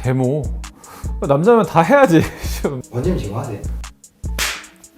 제모 남자면 다 해야지. 원장님 지금 하세요?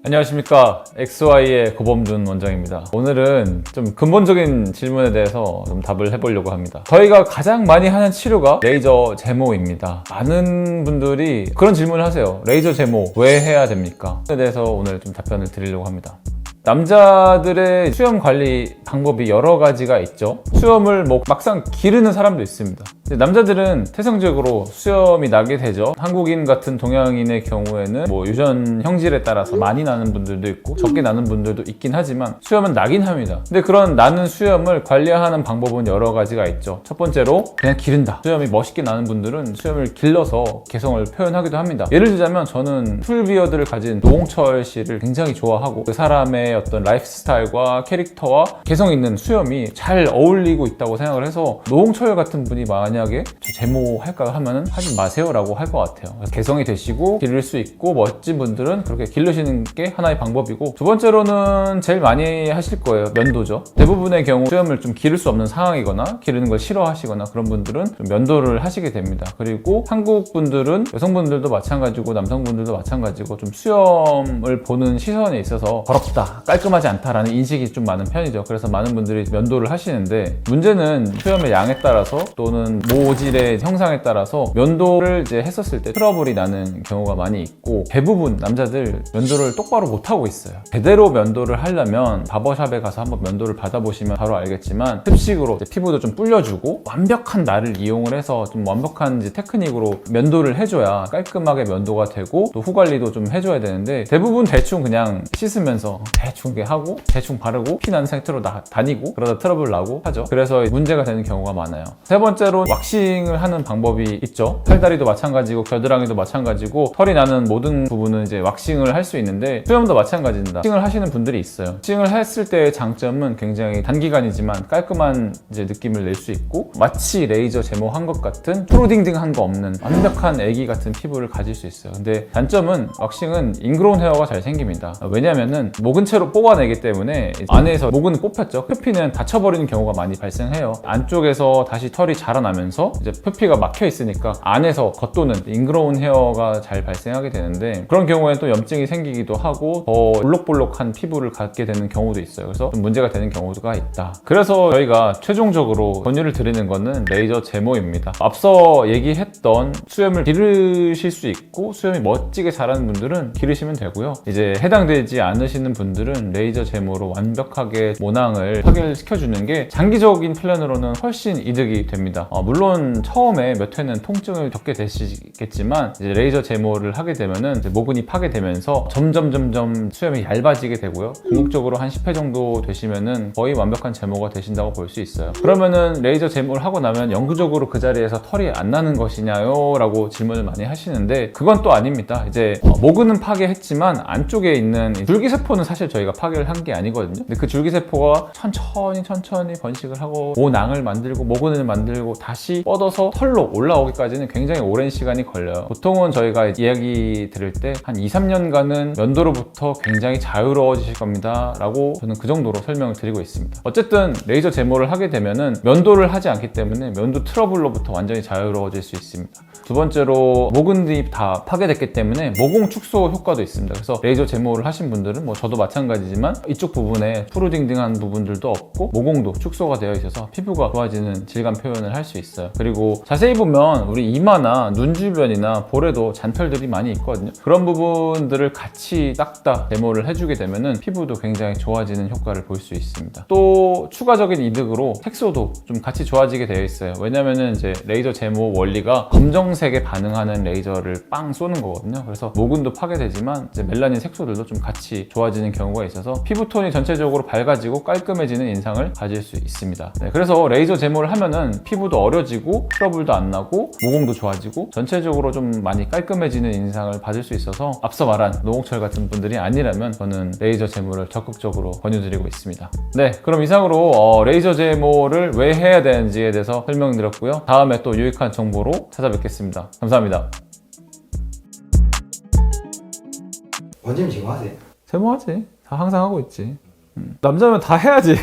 안녕하십니까, XY의 고범준 원장입니다. 오늘은 좀 근본적인 질문에 대해서 좀 답을 해보려고 합니다. 저희가 가장 많이 하는 치료가 레이저 제모입니다. 많은 분들이 그런 질문을 하세요. 레이저 제모 왜 해야 됩니까? 에 대해서 오늘 좀 답변을 드리려고 합니다. 남자들의 수염 관리 방법이 여러 가지가 있죠. 수염을 막상 기르는 사람도 있습니다. 남자들은 태생적으로 수염이 나게 되죠. 한국인 같은 동양인의 경우에는 유전 형질에 따라서 많이 나는 분들도 있고 적게 나는 분들도 있긴 하지만 수염은 나긴 합니다. 근데 그런 나는 수염을 관리하는 방법은 여러 가지가 있죠. 첫 번째로 그냥 기른다. 수염이 멋있게 나는 분들은 수염을 길러서 개성을 표현하기도 합니다. 예를 들자면 저는 풀비어드를 가진 노홍철 씨를 굉장히 좋아하고 그 사람의 어떤 라이프 스타일과 캐릭터와 개성 있는 수염이 잘 어울리고 있다고 생각을 해서 노홍철 같은 분이 만약에 저 제모 할까 하면은 하지 마세요 라고 할 것 같아요. 개성이 되시고 기를 수 있고 멋진 분들은 그렇게 기르시는 게 하나의 방법이고, 두 번째로는 제일 많이 하실 거예요. 면도죠. 대부분의 경우 수염을 좀 기를 수 없는 상황이거나 기르는 걸 싫어하시거나 그런 분들은 좀 면도를 하시게 됩니다. 그리고 한국 분들은 여성분들도 마찬가지고 남성분들도 마찬가지고 좀 수염을 보는 시선에 있어서 더럽다, 깔끔하지 않다라는 인식이 좀 많은 편이죠. 그래서 많은 분들이 면도를 하시는데, 문제는 수염의 양에 따라서 또는 모질의 형상에 따라서 면도를 이제 했었을 때 트러블이 나는 경우가 많이 있고, 대부분 남자들 면도를 똑바로 못하고 있어요. 제대로 면도를 하려면 바버샵에 가서 한번 면도를 받아보시면 바로 알겠지만, 습식으로 피부도 좀 불려주고 완벽한 날을 이용을 해서 좀 완벽한 테크닉으로 면도를 해줘야 깔끔하게 면도가 되고 또 후관리도 좀 해줘야 되는데, 대부분 대충 그냥 씻으면서 대충 이렇게 하고 대충 바르고 피 난 상태로 다니고 그러다 트러블 나고 하죠. 그래서 문제가 되는 경우가 많아요. 세 번째로 왁싱을 하는 방법이 있죠. 팔다리도 마찬가지고 겨드랑이도 마찬가지고 털이 나는 모든 부분은 이제 왁싱을 할 수 있는데, 수염도 마찬가지입니다. 왁싱을 하시는 분들이 있어요. 왁싱을 했을 때의 장점은 굉장히 단기간이지만 깔끔한 느낌을 낼 수 있고, 마치 레이저 제모한 것 같은 프로딩딩한 거 없는 완벽한 애기 같은 피부를 가질 수 있어요. 근데 단점은 왁싱은 인그로운 헤어가 잘 생깁니다. 왜냐면은 목은 채로 뽑아내기 때문에 안에서 목은 뽑혔죠. 표피는 닫혀버리는 경우가 많이 발생해요. 안쪽에서 다시 털이 자라나면서 이제 표피가 막혀 있으니까 안에서 겉도는 인그로운 헤어가 잘 발생하게 되는데, 그런 경우에는 또 염증이 생기기도 하고 더 볼록볼록한 피부를 갖게 되는 경우도 있어요. 그래서 좀 문제가 되는 경우가 있다. 그래서 저희가 최종적으로 권유를 드리는 거는 레이저 제모입니다. 앞서 얘기했던 수염을 기르실 수 있고 수염이 멋지게 자라는 분들은 기르시면 되고요. 이제 해당되지 않으시는 분들은 레이저 제모로 완벽하게 모낭을 파괴시켜주는 게 장기적인 플랜으로는 훨씬 이득이 됩니다. 물론 처음에 몇 회는 통증을 겪게 되시겠지만, 이제 레이저 제모를 하게 되면은 이제 모근이 파괴되면서 점점 수염이 얇아지게 되고요. 궁극적으로 한 10회 정도 되시면은 거의 완벽한 제모가 되신다고 볼 수 있어요. 그러면은 레이저 제모를 하고 나면 영구적으로 그 자리에서 털이 안 나는 것이냐요? 라고 질문을 많이 하시는데, 그건 또 아닙니다. 이제 모근은 파괴했지만 안쪽에 있는 줄기세포는 사실 저희가 파괴를 한 게 아니거든요. 근데 그 줄기세포가 천천히 번식을 하고 모낭을 만들고 모근을 만들고 다시 뻗어서 털로 올라오기까지는 굉장히 오랜 시간이 걸려요. 보통은 저희가 이야기 들을 때 한 2-3년간은 면도로부터 굉장히 자유로워지실 겁니다 라고 저는 그 정도로 설명을 드리고 있습니다. 어쨌든 레이저 제모를 하게 되면은 면도를 하지 않기 때문에 면도 트러블로부터 완전히 자유로워질 수 있습니다. 두 번째로 모근이 다 파괴됐기 때문에 모공 축소 효과도 있습니다. 그래서 레이저 제모를 하신 분들은 저도 마찬가지지만 이쪽 부분에 푸르딩딩한 부분들도 없고 모공도 축소가 되어 있어서 피부가 좋아지는 질감 표현을 할 수 있어요. 그리고 자세히 보면 우리 이마나 눈 주변이나 볼에도 잔털들이 많이 있거든요. 그런 부분들을 같이 싹 다 제모를 해주게 되면은 피부도 굉장히 좋아지는 효과를 볼 수 있습니다. 또 추가적인 이득으로 색소도 좀 같이 좋아지게 되어 있어요. 왜냐면은 이제 레이저 제모 원리가 검정색에 반응하는 레이저를 빵 쏘는 거거든요. 그래서 모근도 파괴되지만 이제 멜라닌 색소들도 좀 같이 좋아지는 경우가 있어서 피부톤이 전체적으로 밝아지고 깔끔해지는 인상을 가질 수 있습니다. 그래서 레이저 제모를 하면은 피부도 어려지고 트러블도 안 나고 모공도 좋아지고 전체적으로 좀 많이 깔끔해지는 인상을 받을 수 있어서, 앞서 말한 노홍철 같은 분들이 아니라면 저는 레이저 제모를 적극적으로 권유드리고 있습니다. 네, 그럼 이상으로 레이저 제모를 왜 해야 되는지에 대해서 설명드렸고요. 다음에 또 유익한 정보로 찾아뵙겠습니다. 감사합니다. 원장님 지금 하세요? 제모하지. 다 항상 하고 있지. 남자면 다 해야지.